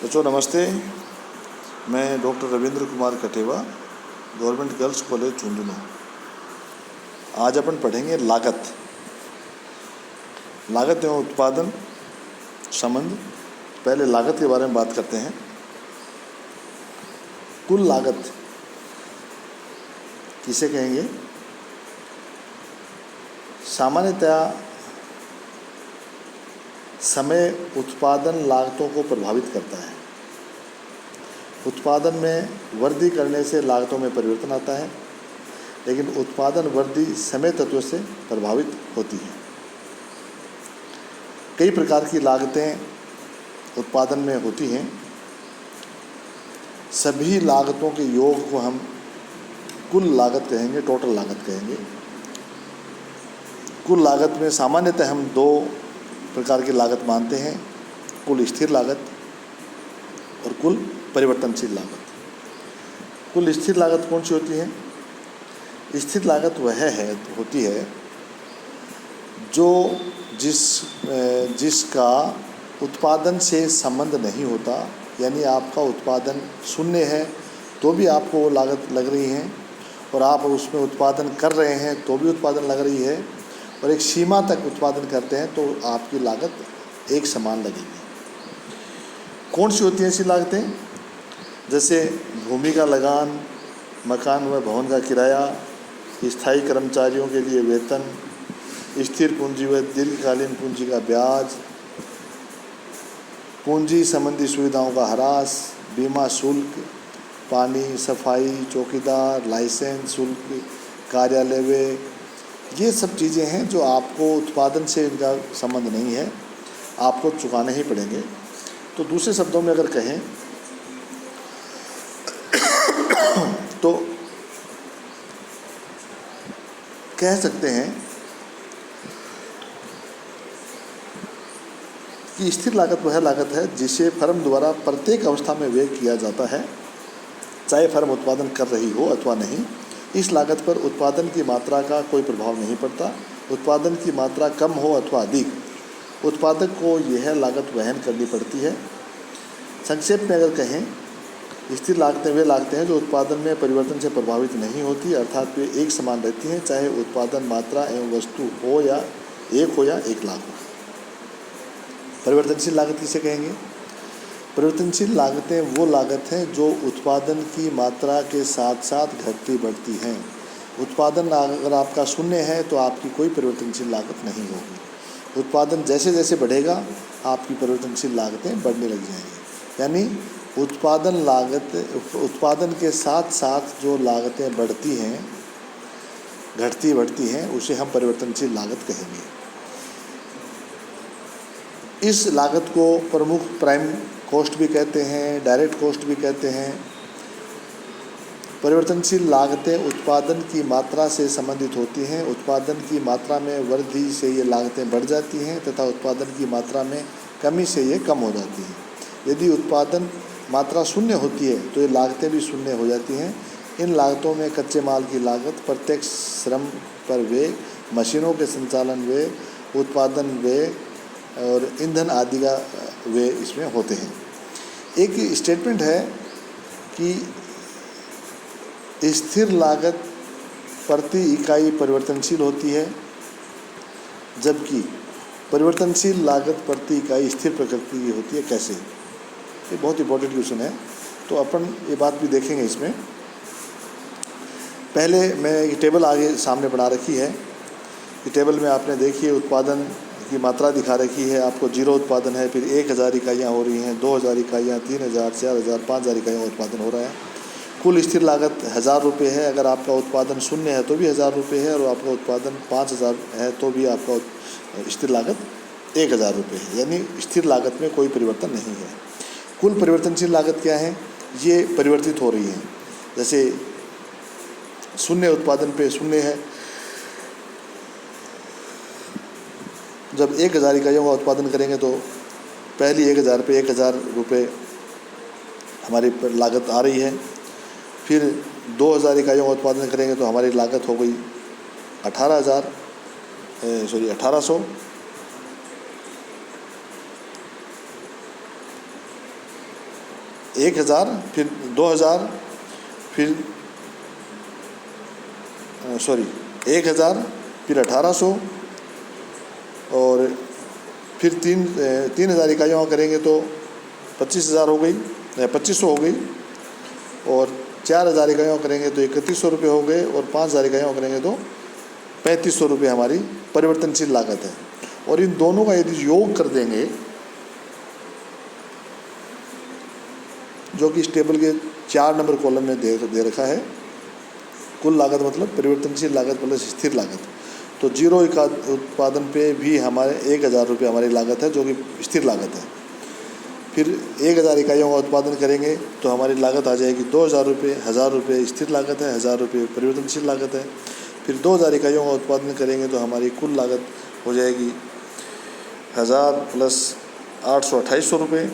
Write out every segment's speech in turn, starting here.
बच्चों नमस्ते। मैं doctor Ravindra Kumar Kateva, government girls college Jhunjhunu. आज अपन पढ़ेंगे लागत एवं उत्पादन संबंध। पहले लागत के बारे में बात करते हैं। कुल लागत किसे कहेंगे? सामान्यतया समय उत्पादन लागतों को प्रभावित करता है। उत्पादन में वृद्धि करने से लागतों में परिवर्तन आता है, लेकिन उत्पादन वृद्धि समय तत्व से प्रभावित होती है। कई प्रकार की लागतें उत्पादन में होती हैं। सभी लागतों के योग को हम कुल लागत कहेंगे, टोटल लागत कहेंगे। कुल लागत में सामान्यतः हम दो प्रकार की लागत मानते हैं: कुल स्थिर लागत और कुल परिवर्तनशील लागत। कुल स्थिर लागत कौन सी होती है? स्थिर लागत वह होती है जो जिसका उत्पादन से संबंध नहीं होता, यानी आपका उत्पादन शून्य है तो भी आपको वो लागत लग रही है, और आप उसमें उत्पादन कर रहे हैं तो भी उत्पादन लग रही है, और एक सीमा तक उत्पादन करते हैं तो आपकी लागत एक समान लगेगी। कौन सी होती हैं ऐसी लागतें? जैसे भूमि का लगान, मकान व भवन का किराया, स्थायी कर्मचारियों के लिए वेतन, स्थिर पूंजी व दीर्घकालीन पूंजी का ब्याज, पूंजी संबंधी सुविधाओं का ह्रास, बीमा शुल्क, पानी, सफाई, चौकीदार, लाइसेंस शुल्क, कार्यालय व्यय, ये सब चीज़ें हैं जो आपको उत्पादन से इनका संबंध नहीं है, आपको चुकाने ही पड़ेंगे। तो दूसरे शब्दों में अगर कहें तो कह सकते हैं कि स्थिर लागत वह लागत है जिसे फर्म द्वारा प्रत्येक अवस्था में व्यय किया जाता है, चाहे फर्म उत्पादन कर रही हो अथवा नहीं। इस लागत पर उत्पादन की मात्रा का कोई प्रभाव नहीं पड़ता। उत्पादन की मात्रा कम हो अथवा अधिक, उत्पादक को यह लागत वहन करनी पड़ती है। संक्षेप में अगर कहें, स्थिर लागतें वे लागतें हैं जो उत्पादन में परिवर्तन से प्रभावित नहीं होती, अर्थात वे एक समान रहती हैं, चाहे उत्पादन मात्रा एवं वस्तु हो या एक लाख हो। परिवर्तनशील लागत किसे कहेंगे? परिवर्तनशील लागतें वो लागत हैं जो उत्पादन की मात्रा के साथ साथ घटती बढ़ती हैं। उत्पादन अगर आपका शून्य है तो आपकी कोई परिवर्तनशील लागत नहीं होगी। उत्पादन जैसे जैसे बढ़ेगा आपकी परिवर्तनशील लागतें बढ़ने लग जाएंगी। यानी उत्पादन के साथ साथ जो लागतें बढ़ती हैं, घटती बढ़ती हैं, उसे हम परिवर्तनशील लागत कहेंगे। इस लागत को प्रमुख प्राइम कॉस्ट भी कहते हैं, डायरेक्ट कॉस्ट भी कहते हैं। परिवर्तनशील लागतें उत्पादन की मात्रा से संबंधित होती हैं। उत्पादन की मात्रा में वृद्धि से ये लागतें बढ़ जाती हैं तथा उत्पादन की मात्रा में कमी से ये कम हो जाती हैं। यदि उत्पादन मात्रा शून्य होती है तो ये लागतें भी शून्य हो जाती हैं। इन लागतों में कच्चे माल की लागत, प्रत्यक्ष श्रम पर व्यय, मशीनों के संचालन व्यय, उत्पादन व्यय और ईंधन आदि का व्यय इसमें होते हैं। एक स्टेटमेंट है कि स्थिर लागत प्रति इकाई परिवर्तनशील होती है, जबकि परिवर्तनशील लागत प्रति इकाई स्थिर प्रकृति की होती है। कैसे? ये बहुत इंपॉर्टेंट क्वेश्चन है, तो अपन ये बात भी देखेंगे इसमें। पहले मैं ये टेबल आगे सामने बना रखी है। ये टेबल में आपने देखिए उत्पादन की मात्रा दिखा रखी है। आपको जीरो उत्पादन है, फिर 1000 इकाइयाँ हो रही हैं, 2000 इकाइयाँ, 3000, 4000, 5000 इकाइयाँ उत्पादन हो रहा है। कुल स्थिर लागत 1000 रुपये है। अगर आपका उत्पादन शून्य है तो भी 1000 रुपये है, और आपका उत्पादन 5000 है तो भी आपका स्थिर लागत 1000 रुपये है। यानी स्थिर लागत में कोई परिवर्तन नहीं है। कुल परिवर्तनशील लागत क्या है? ये परिवर्तित हो रही है। जैसे शून्य उत्पादन पे शून्य है। जब 1000 इकाइयों का उत्पादन करेंगे तो पहली 1000 पे 1000 रुपये हमारी लागत आ रही है। फिर 2000 इकाइयों का उत्पादन करेंगे तो हमारी लागत हो गई 1800। 1000, फिर 2000, फिर 1000, फिर 1800 और फिर 3000 इकाइयों करेंगे तो 25,000 हो गई, 2500 हो गई, और 4000 इकाइयों करेंगे तो 3100 रुपये हो गए, और 5000 इकाइयों करेंगे तो 3500 रुपये हमारी परिवर्तनशील लागत है। और इन दोनों का यदि योग कर देंगे, जो कि इस टेबल के 4 नंबर कॉलम में दे रखा है, कुल लागत मतलब परिवर्तनशील लागत प्लस स्थिर लागत, तो जीरो उत्पादन पे भी हमारे 1000 रुपये हमारी लागत है, जो कि स्थिर लागत है। फिर 1000 इकाइयों का उत्पादन करेंगे तो हमारी लागत आ जाएगी 2000 रुपये, 1000 रुपये स्थिर लागत है, 1000 रुपये परिवर्तनशील लागत है। फिर 2000 इकाइयों का उत्पादन करेंगे तो हमारी कुल लागत हो जाएगी 1000 प्लस 800 2800 रुपये,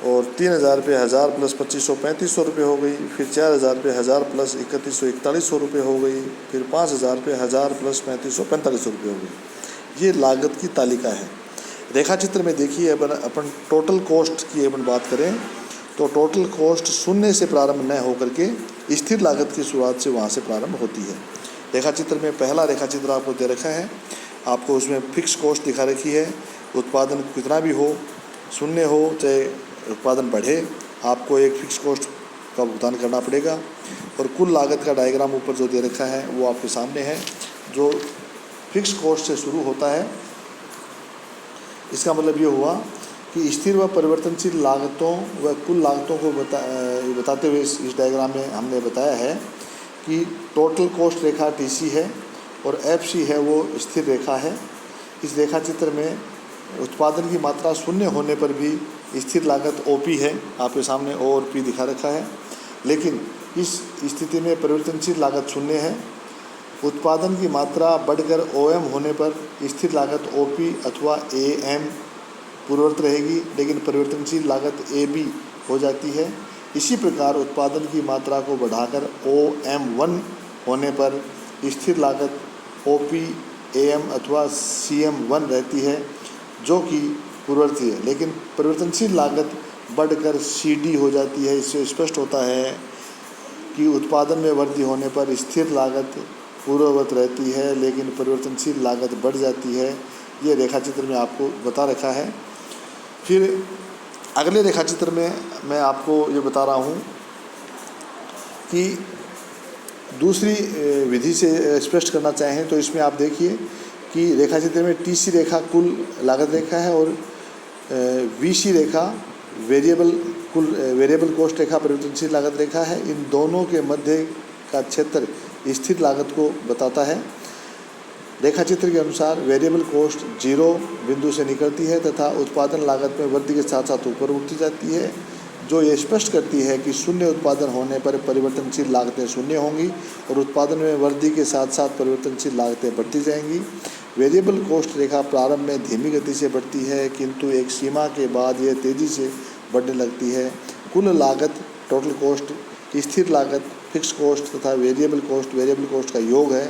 और 3000 पे 1000 प्लस 2500 3500 रुपये हो गई। फिर 4000 पे 1000 प्लस 3100 4100 रुपये हो गई। फिर 5000 पे 1000 प्लस 3500 4500 रुपये हो गई। ये लागत की तालिका है। रेखा चित्र में देखिए, अपन टोटल कॉस्ट की अपन बात करें तो टोटल कॉस्ट शून्य से प्रारंभ न होकर के स्थिर लागत की शुरुआत से वहाँ से प्रारंभ होती है। रेखा चित्र में पहला रेखा चित्र आपको दे रखा है, आपको उसमें फिक्स कॉस्ट दिखा रखी है। उत्पादन कितना भी हो, शून्य हो चाहे उत्पादन बढ़े, आपको एक फिक्स कॉस्ट का भुगतान करना पड़ेगा। और कुल लागत का डायग्राम ऊपर जो दे रखा है वो आपके सामने है, जो फिक्स कॉस्ट से शुरू होता है। इसका मतलब ये हुआ कि स्थिर व परिवर्तनशील लागतों व कुल लागतों को बताते हुए इस डायग्राम में हमने बताया है कि टोटल कॉस्ट रेखा TC है और FC है वो स्थिर रेखा है। इस रेखा चित्र में उत्पादन की मात्रा शून्य होने पर भी स्थिर लागत OP है, आपके सामने O और P दिखा रखा है। लेकिन इस स्थिति में परिवर्तनशील लागत शून्य है। उत्पादन की मात्रा बढ़कर OM होने पर स्थिर लागत OP अथवा AM पूर्ववर्त रहेगी, लेकिन परिवर्तनशील लागत AB हो जाती है। इसी प्रकार उत्पादन की मात्रा को बढ़ाकर OM1 होने पर स्थिर लागत OP AM अथवा CM1 रहती है, जो कि पूर्ववर्ती है, लेकिन परिवर्तनशील लागत बढ़कर CD हो जाती है। इससे स्पष्ट होता है कि उत्पादन में वृद्धि होने पर स्थिर लागत पूर्ववत रहती है, लेकिन परिवर्तनशील लागत बढ़ जाती है। ये रेखा चित्र में आपको बता रखा है। फिर अगले रेखा चित्र में मैं आपको ये बता रहा हूँ कि दूसरी विधि से स्पष्ट करना चाहें तो इसमें आप देखिए कि रेखा चित्र में TC रेखा कुल लागत रेखा है और VC रेखा वेरिएबल कॉस्ट रेखा परिवर्तनशील लागत रेखा है। इन दोनों के मध्य का क्षेत्र स्थिर लागत को बताता है। रेखा चित्र के अनुसार वेरिएबल कॉस्ट 0 बिंदु से निकलती है तथा उत्पादन लागत में वृद्धि के साथ साथ ऊपर उठती जाती है, जो ये स्पष्ट करती है कि शून्य उत्पादन होने पर परिवर्तनशील लागतें शून्य होंगी और उत्पादन में वृद्धि के साथ साथ परिवर्तनशील लागतें बढ़ती जाएंगी। वेरिएबल कॉस्ट रेखा प्रारंभ में धीमी गति से बढ़ती है, किंतु एक सीमा के बाद यह तेज़ी से बढ़ने लगती है। कुल लागत टोटल कॉस्ट, स्थिर लागत फिक्स कॉस्ट तथा वेरिएबल कॉस्ट का योग है।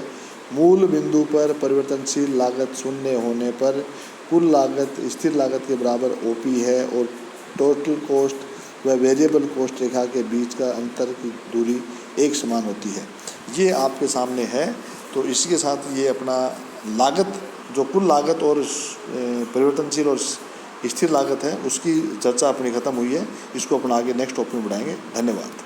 मूल बिंदु पर परिवर्तनशील लागत शून्य होने पर कुल लागत स्थिर लागत के बराबर OP है और टोटल कॉस्ट व वेरिएबल कॉस्ट रेखा के बीच का अंतर की दूरी एक समान होती है। ये आपके सामने है। तो इसके साथ ये अपना लागत, जो कुल लागत और परिवर्तनशील और स्थिर लागत है, उसकी चर्चा अपनी ख़त्म हुई है। इसको अपना आगे नेक्स्ट टॉपिक में बढ़ाएंगे। धन्यवाद।